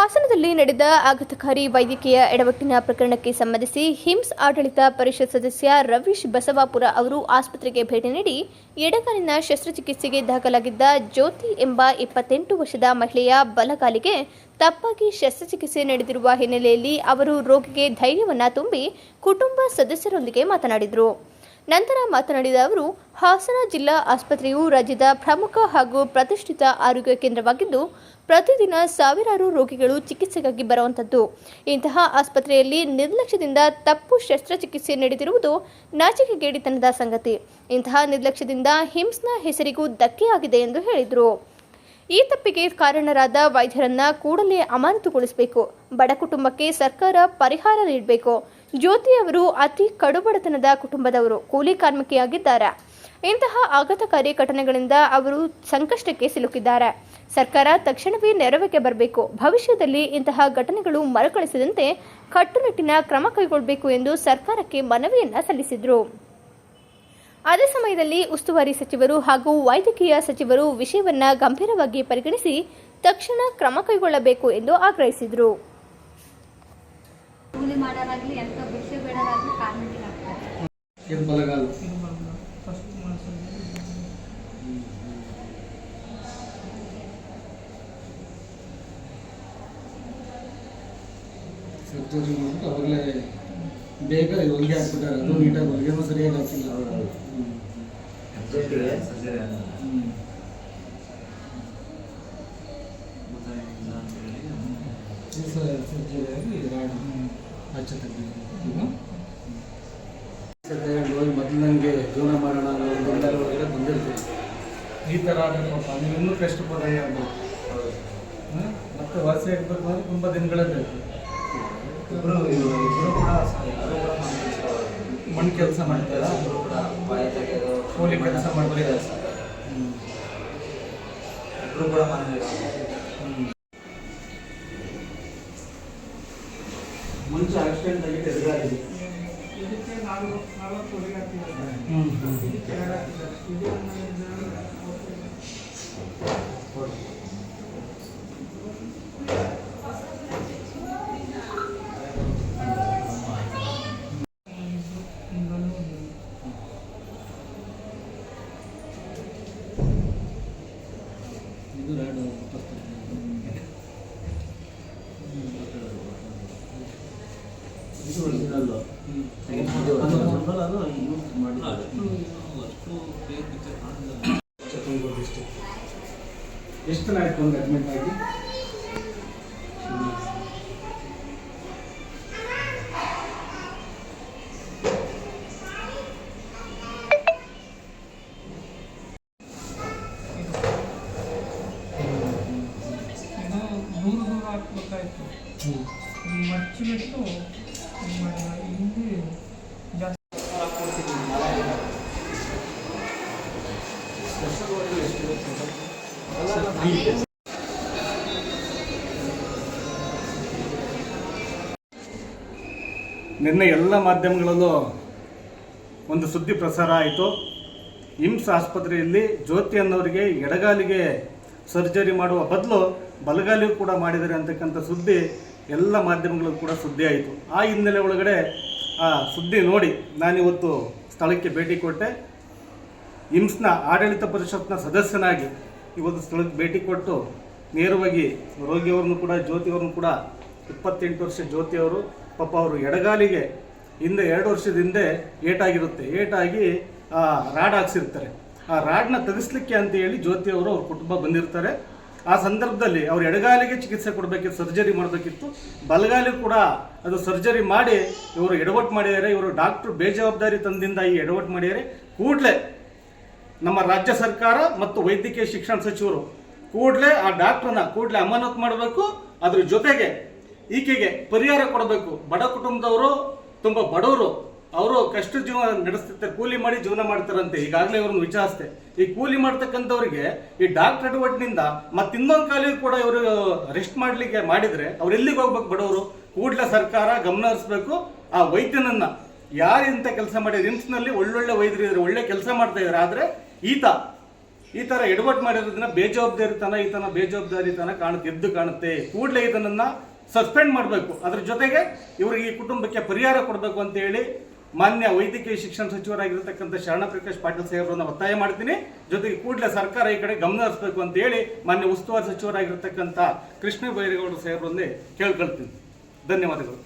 ಹಾಸನದಲ್ಲಿ ನಡೆದ ಆಘಾತಕಾರಿ ವೈದ್ಯಕೀಯ ಎಡವಟ್ಟಿನ ಪ್ರಕರಣಕ್ಕೆ ಸಂಬಂಧಿಸಿ ಹಿಮ್ಸ್ ಆಡಳಿತ ಪರಿಷತ್ ಸದಸ್ಯ ರವೀಶ್ ಬಸವಾಪುರ ಅವರು ಆಸ್ಪತ್ರೆಗೆ ಭೇಟಿ ನೀಡಿ ಎಡಗಾಲಿನ ಶಸ್ತ್ರಚಿಕಿತ್ಸೆಗೆ ದಾಖಲಾಗಿದ್ದ ಜ್ಯೋತಿ ಎಂಬ 28 ವರ್ಷದ ಮಹಿಳೆಯ ಬಲಗಾಲಿಗೆ ತಪ್ಪಾಗಿ ಶಸ್ತ್ರಚಿಕಿತ್ಸೆ ನಡೆದಿರುವ ಹಿನ್ನೆಲೆಯಲ್ಲಿ ಅವರು ರೋಗಿಗೆ ಧೈರ್ಯವನ್ನು ತುಂಬಿ ಕುಟುಂಬ ಸದಸ್ಯರೊಂದಿಗೆ ಮಾತನಾಡಿದರು. ನಂತರ ಮಾತನಾಡಿದ ಅವರು, ಹಾಸನ ಜಿಲ್ಲಾ ಆಸ್ಪತ್ರೆಯು ರಾಜ್ಯದ ಪ್ರಮುಖ ಹಾಗೂ ಪ್ರತಿಷ್ಠಿತ ಆರೋಗ್ಯ ಕೇಂದ್ರವಾಗಿದ್ದು, ಪ್ರತಿದಿನ ಸಾವಿರಾರು ರೋಗಿಗಳು ಚಿಕಿತ್ಸೆಗಾಗಿ ಬರುವಂಥದ್ದು. ಇಂತಹ ಆಸ್ಪತ್ರೆಯಲ್ಲಿ ನಿರ್ಲಕ್ಷ್ಯದಿಂದ ತಪ್ಪು ಶಸ್ತ್ರಚಿಕಿತ್ಸೆ ನಡೆದಿರುವುದು ನಾಚಿಕೆಗೇಡಿತನದ ಸಂಗತಿ. ಇಂತಹ ನಿರ್ಲಕ್ಷ್ಯದಿಂದ ಹಿಮ್ಸ್ನ ಹೆಸರಿಗೂ ಧಕ್ಕೆಯಾಗಿದೆ ಎಂದು ಹೇಳಿದರು. ಈ ತಪ್ಪಿಗೆ ಕಾರಣರಾದ ವೈದ್ಯರನ್ನ ಕೂಡಲೇ ಅಮಾನತುಗೊಳಿಸಬೇಕು. ಬಡ ಕುಟುಂಬಕ್ಕೆ ಸರ್ಕಾರ ಪರಿಹಾರ ನೀಡಬೇಕು. ಜ್ಯೋತಿ ಅವರು ಅತಿ ಕಡುಬಡತನದ ಕುಟುಂಬದವರು, ಕೂಲಿ ಕಾರ್ಮಿಕೆಯಾಗಿದ್ದಾರೆ. ಇಂತಹ ಆಘಾತಕಾರಿ ಘಟನೆಗಳಿಂದ ಅವರು ಸಂಕಷ್ಟಕ್ಕೆ ಸಿಲುಕಿದ್ದಾರೆ. ಸರ್ಕಾರ ತಕ್ಷಣವೇ ನೆರವಿಗೆ ಬರಬೇಕು. ಭವಿಷ್ಯದಲ್ಲಿ ಇಂತಹ ಘಟನೆಗಳು ಮರುಕಳಿಸದಂತೆ ಕಟ್ಟುನಿಟ್ಟಿನ ಕ್ರಮ ಕೈಗೊಳ್ಳಬೇಕು ಎಂದು ಸರ್ಕಾರಕ್ಕೆ ಮನವಿಯನ್ನ ಸಲ್ಲಿಸಿದರು. ಅದೇ ಸಮಯದಲ್ಲಿ ಉಸ್ತುವಾರಿ ಸಚಿವರು ಹಾಗೂ ವೈದ್ಯಕೀಯ ಸಚಿವರು ವಿಷಯವನ್ನ ಗಂಭೀರವಾಗಿ ಪರಿಗಣಿಸಿ ತಕ್ಷಣ ಕ್ರಮ ಕೈಗೊಳ್ಳಬೇಕು ಎಂದು ಆಗ್ರಹಿಸಿದರು. ಸರ್ಜರಿ ಮಾಡಿಬಿಟ್ಟು ಅವಾಗಲೇ ಬೇಗ ಹೊಲಿಗೆ ಹಾಕ್ಬಿಟ್ಟಾರೆ. ಅದು ನೀಟಾಗಿ ಹೊಲಿಗೆನೂ ಸರಿಯಾಗಿ ಹಾಕಿಲ್ಲ. ಸರ್ಜರಿಯಾಗಿ ರಾಡ್ ಆಚೆ ತೆಗೆದು ಮೊದಲಿನಂಗೆ ಜೀವನ ಮಾಡೋಣ ಒಳಗಡೆ ಬಂದಿರ್ತೀವಿ. ಈ ಥರ ಆದರೆ ಪಾಪ ನೀವು ಇನ್ನೂ ಕಷ್ಟಪಡೋಂಗೆ ಆಗ್ಬೇಕು. ಮತ್ತೆ ವಾಸಿ ಆಗಬೇಕು ಅಂದರೆ ತುಂಬ ದಿನಗಳೇ ಬೇಕು. ಇಬ್ಬರು ಕೂಡ ಮಣ್ಣು ಕೆಲಸ ಮಾಡ್ತಾರೆ, ಕೂಲಿ ಕೆಲಸ ಮಾಡ್ತಾರೆ. ಇಬ್ಬರು ಕೂಡ ಮುಂಚೆ ಆಕ್ಸಿಡೆಂಟ್ ಆಗಿ ಎದುರಾಗಿದೆ. ಇದು ರಾಡು ಎಷ್ಟು ದಿನ ಆಯ್ತು ಒಂದು ಅಡ್ಮಿಟ್ ಆಗಿ? ದೂರ ಹಾಕ್ಬೇಕಾಯ್ತು. ಮಚ್ಚಿಬಿಟ್ಟು ಹಿಂದೆ ಜಾಸ್ತಿ ನಿನ್ನೆ ಎಲ್ಲ ಮಾಧ್ಯಮಗಳಲ್ಲೂ ಒಂದು ಸುದ್ದಿ ಪ್ರಸಾರ ಆಯಿತು. ಹಿಮ್ಸ್ ಆಸ್ಪತ್ರೆಯಲ್ಲಿ ಜ್ಯೋತಿ ಅನ್ನೋರಿಗೆ ಎಡಗಾಲಿಗೆ ಸರ್ಜರಿ ಮಾಡುವ ಬದಲು ಬಲಗಾಲಿಗೂ ಕೂಡ ಮಾಡಿದ್ದಾರೆ ಅಂತಕ್ಕಂಥ ಸುದ್ದಿ ಎಲ್ಲ ಮಾಧ್ಯಮಗಳಲ್ಲೂ ಕೂಡ ಸುದ್ದಿ ಆಯಿತು. ಆ ಹಿನ್ನೆಲೆ ಒಳಗಡೆ ಆ ಸುದ್ದಿ ನೋಡಿ ನಾನಿವತ್ತು ಸ್ಥಳಕ್ಕೆ ಭೇಟಿ ಕೊಟ್ಟೆ. ಹಿಮ್ಸ್ನ ಆಡಳಿತ ಪರಿಷತ್ನ ಸದಸ್ಯನಾಗಿ ಇವತ್ತು ಸ್ಥಳಕ್ಕೆ ಭೇಟಿ ಕೊಟ್ಟು ನೇರವಾಗಿ ರೋಗಿಯವ್ರನ್ನು ಕೂಡ ಜ್ಯೋತಿಯವ್ರನ್ನು ಕೂಡ 28 ವರ್ಷ ಜ್ಯೋತಿಯವರು ಪಾಪ ಅವರು ಎಡಗಾಲಿಗೆ ಹಿಂದೆ 2 ವರ್ಷದ ಹಿಂದೆ ಏಟಾಗಿರುತ್ತೆ. ಏಟಾಗಿ ರಾಡ್ ಹಾಕ್ಸಿರ್ತಾರೆ. ಆ ರಾಡ್ನ ತೆಗೆಸ್ಲಿಕ್ಕೆ ಅಂತ ಹೇಳಿ ಜ್ಯೋತಿಯವರು ಅವ್ರ ಕುಟುಂಬ ಬಂದಿರ್ತಾರೆ. ಆ ಸಂದರ್ಭದಲ್ಲಿ ಅವ್ರು ಎಡಗಾಲಿಗೆ ಚಿಕಿತ್ಸೆ ಕೊಡಬೇಕಿತ್ತು, ಸರ್ಜರಿ ಮಾಡಬೇಕಿತ್ತು. ಬಲಗಾಲಿ ಕೂಡ ಅದು ಸರ್ಜರಿ ಮಾಡಿ ಇವರು ಎಡವಟ್ಟು ಮಾಡಿದ್ದಾರೆ. ಇವರು ಡಾಕ್ಟ್ರು ಬೇಜವಾಬ್ದಾರಿ ತಂದಿಂದ ಈ ಎಡವಟ್ಟು ಮಾಡಿದ್ದಾರೆ. ಕೂಡಲೇ ನಮ್ಮ ರಾಜ್ಯ ಸರ್ಕಾರ ಮತ್ತು ವೈದ್ಯಕೀಯ ಶಿಕ್ಷಣ ಸಚಿವರು ಕೂಡಲೇ ಆ ಡಾಕ್ಟ್ರನ್ನ ಕೂಡಲೇ ಅಮಾನತು ಮಾಡಬೇಕು. ಅದ್ರ ಜೊತೆಗೆ ಈಕೆಗೆ ಪರಿಹಾರ ಕೊಡಬೇಕು. ಬಡ ಕುಟುಂಬದವರು, ತುಂಬ ಬಡವರು, ಅವರು ಕಷ್ಟ ಜೀವನ ನಡೆಸ್ತಿರ್ತಾರೆ, ಕೂಲಿ ಮಾಡಿ ಜೀವನ ಮಾಡ್ತಾರಂತೆ. ಈಗಾಗಲೇ ಇವ್ರನ್ನ ವಿಚಾರಿಸ್ತೆ. ಈ ಕೂಲಿ ಮಾಡ್ತಕ್ಕಂಥವ್ರಿಗೆ ಈ ಡಾಕ್ಟರ್ ಎಡವಟ್ಟಿನಿಂದ ಮತ್ತೆ ಇನ್ನೊಂದು ಕಾಲಿಗೆ ಕೂಡ ಇವರು ರೆಸ್ಟ್ ಮಾಡಲಿಕ್ಕೆ ಮಾಡಿದರೆ ಅವ್ರು ಎಲ್ಲಿಗೆ ಹೋಗ್ಬೇಕು? ಬಡವರು. ಕೂಡಲೇ ಸರ್ಕಾರ ಗಮನ ಹರಿಸ್ಬೇಕು. ಆ ವೈದ್ಯನನ್ನ ಯಾರು ಇಂಥ ಕೆಲಸ ಮಾಡಿದ್ರು, ಹಿಮ್ಸ್ನಲ್ಲಿ ಒಳ್ಳೊಳ್ಳೆ ವೈದ್ಯರು ಇದ್ದಾರೆ, ಒಳ್ಳೆ ಕೆಲಸ ಮಾಡ್ತಾ ಇದ್ದಾರೆ. ಆದರೆ ಈತ ಈ ಥರ ಎಡವಟ್ಟು ಮಾಡಿರೋದನ್ನ ಬೇಜವಾಬ್ದಾರಿತನ ಎದ್ದು ಕಾಣುತ್ತೆ. ಕೂಡಲೇ ಇದನ್ನು ಸಸ್ಪೆಂಡ್ ಮಾಡಬೇಕು. ಅದ್ರ ಜೊತೆಗೆ ಇವರಿಗೆ ಈ ಕುಟುಂಬಕ್ಕೆ ಪರಿಹಾರ ಕೊಡಬೇಕು ಅಂತ ಹೇಳಿ ಮಾನ್ಯ ವೈದ್ಯಕೀಯ ಶಿಕ್ಷಣ ಸಚಿವರಾಗಿರ್ತಕ್ಕಂಥ ಶರಣ ಪ್ರಕಾಶ್ ಪಾಟೀಲ್ ಸಾಹೇಬರನ್ನ ಒತ್ತಾಯ ಮಾಡ್ತೀನಿ. ಜೊತೆಗೆ ಕೂಡಲೇ ಸರ್ಕಾರ ಈ ಕಡೆ ಗಮನ ಹರಿಸಬೇಕು ಅಂತ ಹೇಳಿ ಮಾನ್ಯ ಉಸ್ತುವಾರಿ ಸಚಿವರಾಗಿರ್ತಕ್ಕಂಥ ಕೃಷ್ಣ ಬೈರೇಗೌಡ ಸಾಹೇಬರನ್ನೇ ಕೇಳ್ಕೊಳ್ತೀನಿ. ಧನ್ಯವಾದಗಳು.